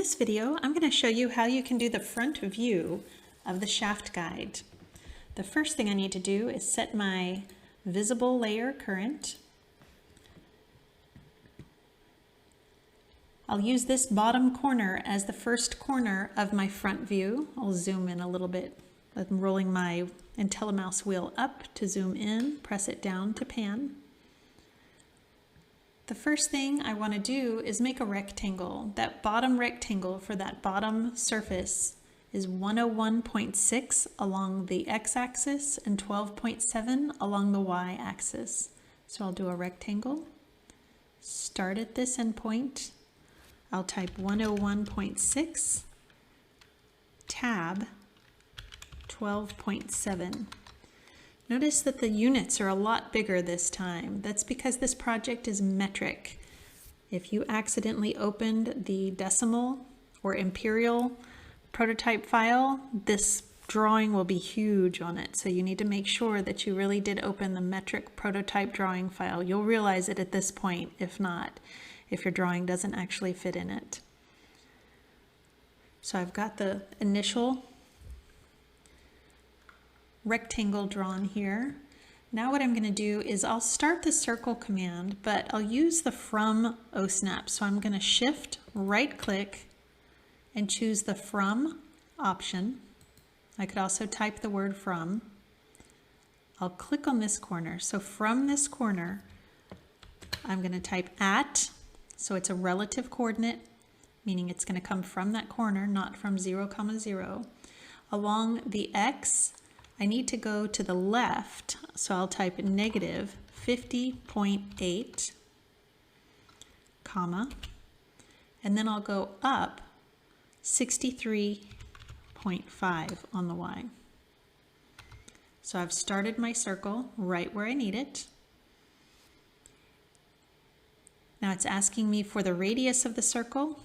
this video, I'm going to show you how you can do the front view of the shaft guide. The first thing I need to do is set my visible layer current. I'll use this bottom corner as the first corner of my front view. I'll zoom in a little bit. I'm rolling my IntelliMouse wheel up to zoom in, press it down to pan. The first thing I want to do is make a rectangle. That bottom rectangle for that bottom surface is 101.6 along the x-axis and 12.7 along the y-axis. So I'll do a rectangle, start at this endpoint. I'll type 101.6, tab 12.7. Notice that the units are a lot bigger this time. That's because this project is metric. If you accidentally opened the decimal or imperial prototype file, this drawing will be huge on it. So you need to make sure that you really did open the metric prototype drawing file. You'll realize it at this point, if not, if your drawing doesn't actually fit in it. So I've got the initial rectangle drawn here. Now what I'm going to do is I'll start the circle command, but I'll use the from OSnap. So I'm going to shift right click and choose the from option. I could also type the word from. I'll click on this corner. So from this corner, I'm going to type at, so it's a relative coordinate, meaning it's going to come from that corner, not from 0, 0. Along the x, I need to go to the left, so I'll type negative 50.8, comma, and then I'll go up 63.5 on the y. So I've started my circle right where I need it. Now it's asking me for the radius of the circle.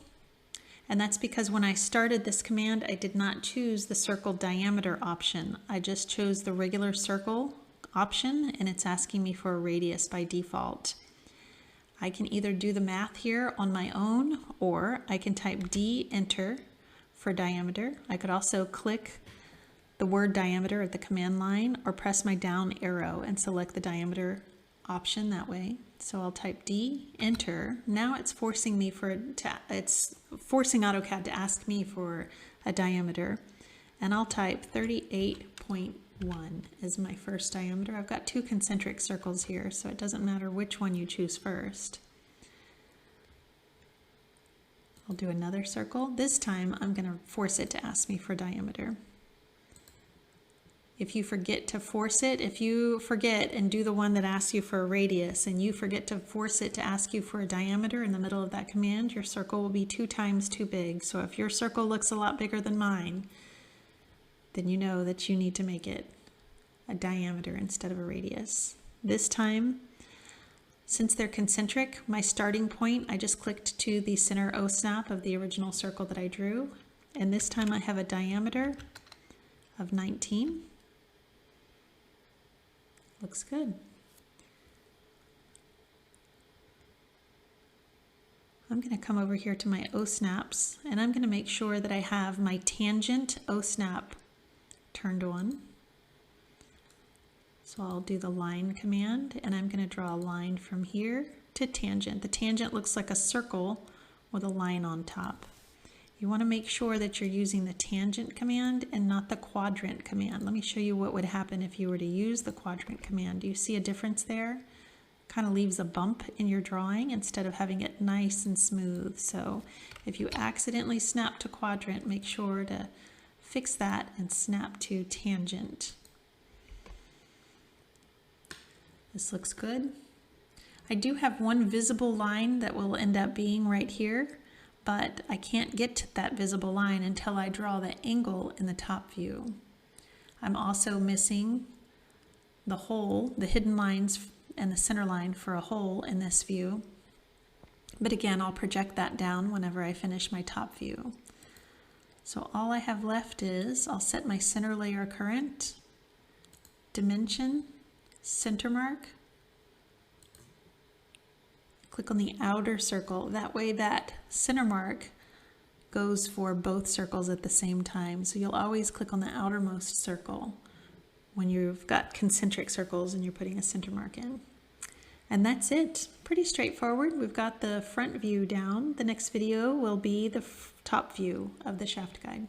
And that's because when I started this command, I did not choose the circle diameter option. I just chose the regular circle option, and it's asking me for a radius by default. I can either do the math here on my own, or I can type D, enter for diameter. I could also click the word diameter at the command line, or press my down arrow and select the diameter option that way. So I'll type D, enter. Now it's forcing me it's forcing AutoCAD to ask me for a diameter, and I'll type 38.1 as my first diameter. I've got two concentric circles here, so it doesn't matter which one you choose first. I'll do another circle. This time I'm going to force it to ask me for diameter. If you forget to force it, if you forget and do the one that asks you for a radius and you forget to force it to ask you for a diameter in the middle of that command, your circle will be 2 times too big. So if your circle looks a lot bigger than mine, then you know that you need to make it a diameter instead of a radius. This time, since they're concentric, my starting point, I just clicked to the center OSnap of the original circle that I drew. And this time I have a diameter of 19. Looks good. I'm going to come over here to my OSnaps, and I'm going to make sure that I have my tangent OSnap turned on. So I'll do the line command, and I'm going to draw a line from here to tangent. The tangent looks like a circle with a line on top. You want to make sure that you're using the tangent command and not the quadrant command. Let me show you what would happen if you were to use the quadrant command. Do you see a difference there? Kind of leaves a bump in your drawing instead of having it nice and smooth. So if you accidentally snap to quadrant, make sure to fix that and snap to tangent. This looks good. I do have one visible line that will end up being right here, but I can't get to that visible line until I draw the angle in the top view. I'm also missing the hole, the hidden lines and the center line for a hole in this view. But again, I'll project that down whenever I finish my top view. So all I have left is I'll set my center layer current, dimension, center mark, click on the outer circle. That way that center mark goes for both circles at the same time. So you'll always click on the outermost circle when you've got concentric circles and you're putting a center mark in. And that's it. Pretty straightforward. We've got the front view down. The next video will be the top view of the shaft guide.